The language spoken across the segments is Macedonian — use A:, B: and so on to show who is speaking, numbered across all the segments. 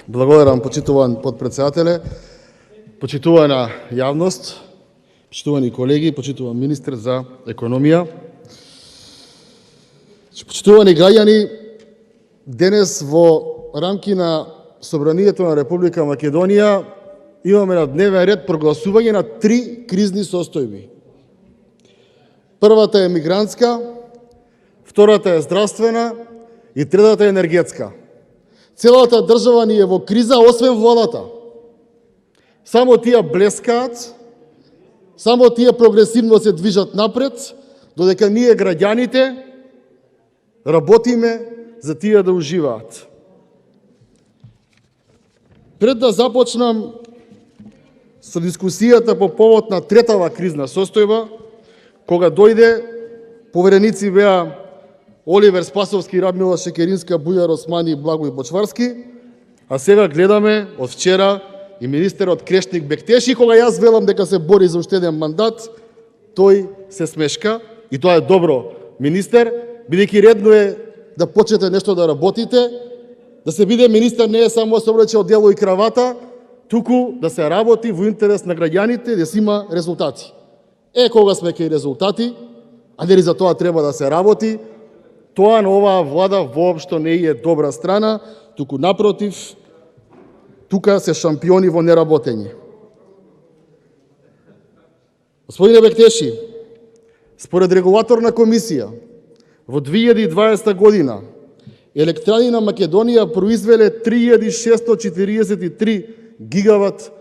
A: Благодарам, почитуван подпредседателе, почитувана јавност, почитувани колеги, почитуван министр за економија. Почитувани граѓани, денес во рамки на Собранието на Република Македонија имаме на дневен ред прогласување на 3 кризни состојби. Првата е мигрантска, втората е здравствена и третата е енергетска. Целата држава ни е во криза, освен владата. Само тие блескаат, само тие прогресивно се движат напред, додека ние граѓаните работиме за тие да уживаат. Пред да започнам со дискусијата по повод на третава кризна состојба, кога дојде, повереници беа Оливер Спасовски, Радмила Шекеринска, Бујар Османи и Благој Бочварски, а сега гледаме од вчера и министерот Крешник Бектеши, кога јас велам дека се бори за уште еден мандат, тој се смешка и тоа е добро, министер, бидејќи редно е да почнете нешто да работите, да се биде министер не е само да се облече одело и кравата, туку да се работи во интерес на граѓаните, да се има резултати. Кога сме кај резултати, а нели за тоа треба да се работи, тоа на оваа влада воопшто не е добра страна, туку напротив, тука се шампиони во неработење. Господине Бектеши, според регулаторна комисија, во 2020 година електрани на Македонија произвеле 3643 гигават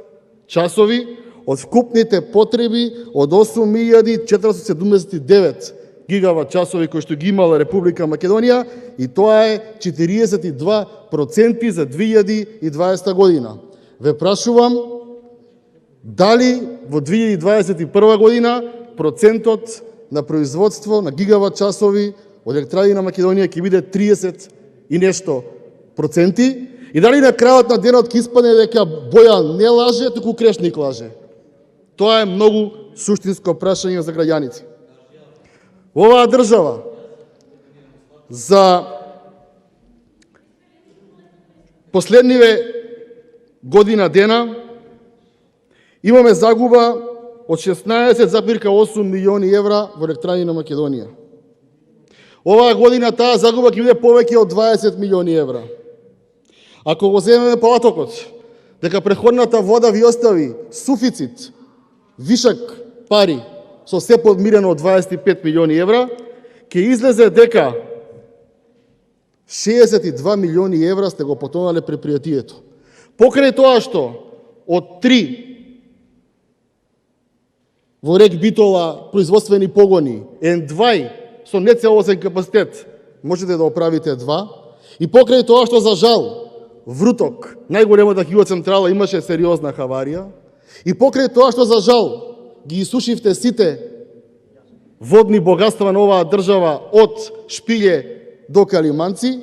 A: часови од вкупните потреби од 8479 гигават часови кои што ги имала Република Македонија, и тоа е 42% за 2020 година. Ве прашувам, дали во 2021 година процентот на производство на гигават часови од електрани на Македонија ќе биде 30 и нешто проценти, и дали на крајот на денот ќе испадне дека Бојан не лаже, туку Крешник лаже? Тоа е многу суштинско прашање за граѓаните. Оваа држава за последниве година дена имаме загуба од 16,8 милиони евра во електрани на Македонија. Оваа година таа загуба ќе биде повеќе од 20 милиони евра. Ако го земеме поатокот дека преходната вода ви остави суфицит, вишак пари, со се подмирено од 25 милиони евра, ќе излезе дека 62 милиони евра сте го потонале предпријатието. Покрај тоа што од 3 во Рек Битола производствени погони, N2 со нецелосен капацитет, можете да оправите 2, и покрај тоа што за жал Вруток, најголемата хидроцентрала, имаше сериозна хаварија, и покрај тоа што за жал ги исушивте сите водни богатства на оваа држава од Шпиле до Калиманци,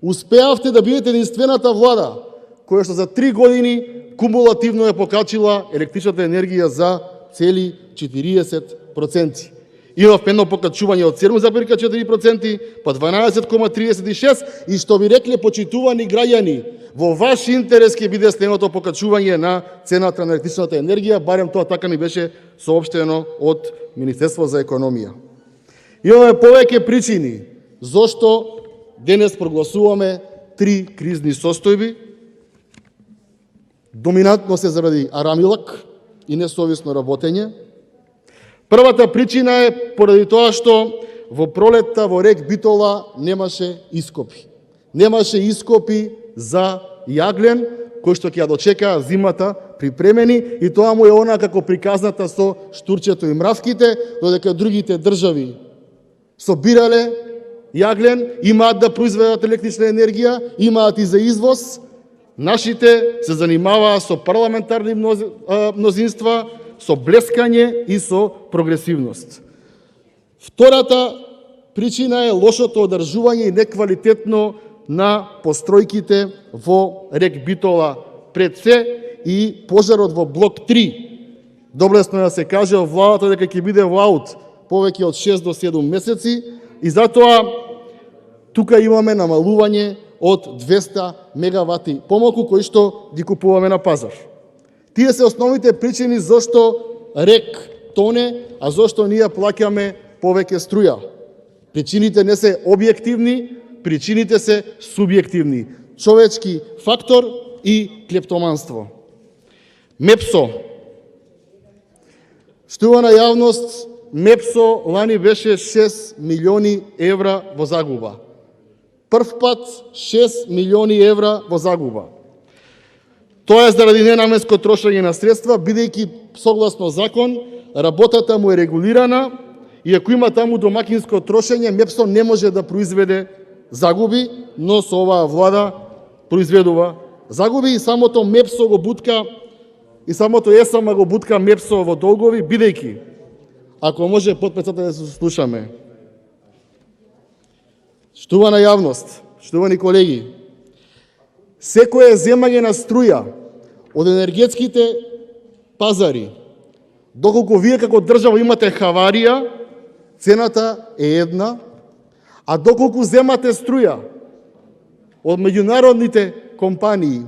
A: успеавте да бидете единствената влада која што за 3 години кумулативно е покачила електричната енергија за цели 40%. Имав едно покачување од 7,4%, па 12,36%, и што би рекле почитувани граѓани, во ваш интерес ќе биде следното покачување на цената на електричната енергија, барем тоа така ни беше соопштено од Министерство за економија. Имаме повеќе причини зошто денес прогласуваме 3 кризни состојби. Доминантно се заради арамилак и несовесно работење. Првата причина е поради тоа што во пролетта во Рек Битола немаше ископи. Немаше ископи за јаглен, кој што ќе ја дочека зимата припремени, и тоа му е она како приказната со штурчето и мравките, додека другите држави собирале јаглен, имаат да произведат електрична енергија, имаат и за извоз. Нашите се занимаваа со парламентарни мнозинства, со блескање и со прогресивност. Втората причина е лошото одржување и неквалитетно на постројките во Рек Битола пред се, и пожарот во блок 3. Доблесно да се каже од владата дека ќе биде во аут повеќе од 6 до 7 месеци, и затоа тука имаме намалување од 200 мегавати помалку кои што ги купуваме на пазар. Тие се основните причини зашто РЕК тоне, а зашто ние плаќаме повеќе струја. Причините не се објективни, причините се субјективни. Човечки фактор и клептоманство. МЕПСО. Штувана јавност, МЕПСО лани беше 6 милиони евра во загуба. Прв пат 6 милиони евра во загуба. Тоа е заради ненаменско трошење на средства, бидејќи согласно закон работата му е регулирана и ако има таму домакинско трошење, МЕПСО не може да произведе загуби, но со оваа влада произведува загуби и самото МЕПСО го бутка и самото ЕСМ го бутка МЕПСО во долгови, бидејќи, ако може потпредседател да се слушаме. Штувана јавност, штувани колеги, секое земање на струја од енергетските пазари, доколку вие како држава имате хаварија, цената е една, а доколку земате струја од меѓународните компании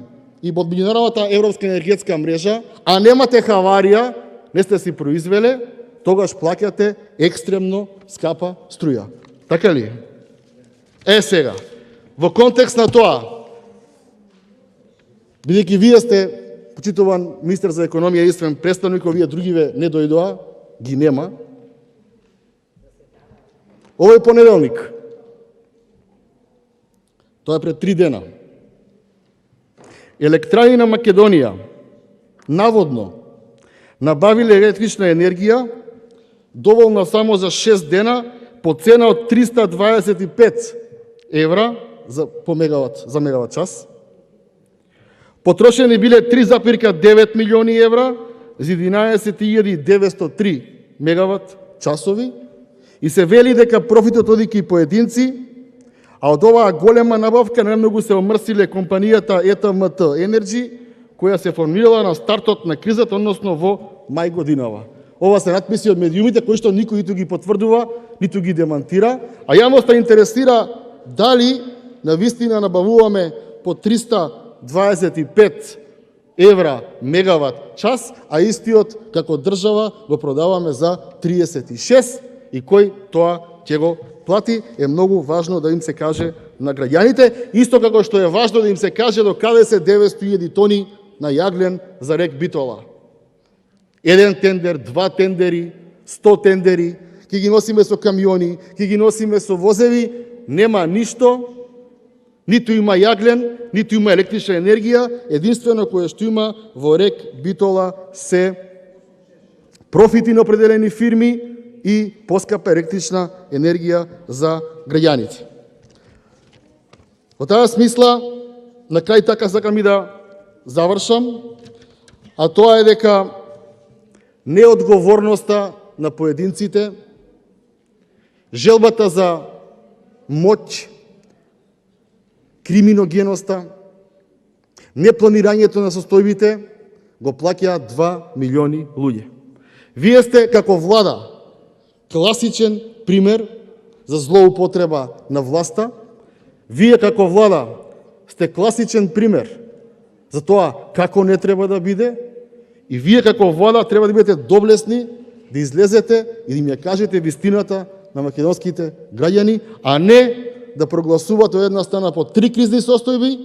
A: и од меѓународната европска енергетска мрежа, а немате хаварија, не сте си произвеле, тогаш плаќате екстремно скапа струја. Така ли? Сега, во контекст на тоа, бидејќи вие сте почитуван министер за економија и единствен представник, овие другиве не дојдоа, ги нема. Овој понеделник, тоа е пред 3 дена, Електрани на Македонија наводно набавиле електрична енергија доволна само за 6 дена по цена од 325 евра по мегават, за мегават час. Потрошени биле 3,9 милиони евра за 11.903 мегават часови и се вели дека профитот оди кај поединци, а од оваа голема набавка најмногу се омрсиле компанијата ЕТМТ Енерджи, која се формирала на стартот на кризата, односно во мај годинава. Ова се надписи од медиумите кои што никој ниту ги потврдува, ниту ги демантира, а јавноста интересира дали навистина набавуваме по 325 евра мегават час, а истиот како држава го продаваме за 36 и кој тоа ќе го плати, е многу важно да им се каже на граѓаните, исто како што е важно да им се каже до каде се 900.000 тони на јаглен за РЕК Битола. Еден тендер, 2 тендери, 100 тендери, ќе ги носиме со камиони, ќе ги носиме со возеви, нема ништо, ниту има јаглен, ниту има електрична енергија, единствено кое што има во РЕК Битола се профити на определени фирми и поскапа електрична енергија за граѓаните. Во таа смисла, на крај така сакам и да завршам, а тоа е дека неодговорноста на поединците, желбата за моќ, криминогеноста, непланирањето на состојбите го плаќаат 2 милиони луѓе. Вие сте како влада класичен пример за злоупотреба на власта. Вие како влада сте класичен пример за тоа како не треба да биде и вие како влада треба да бидете доблесни да излезете и да им ја кажете вистината на македонските граѓани, а не да прогласувате од една страна по 3 кризни состојби,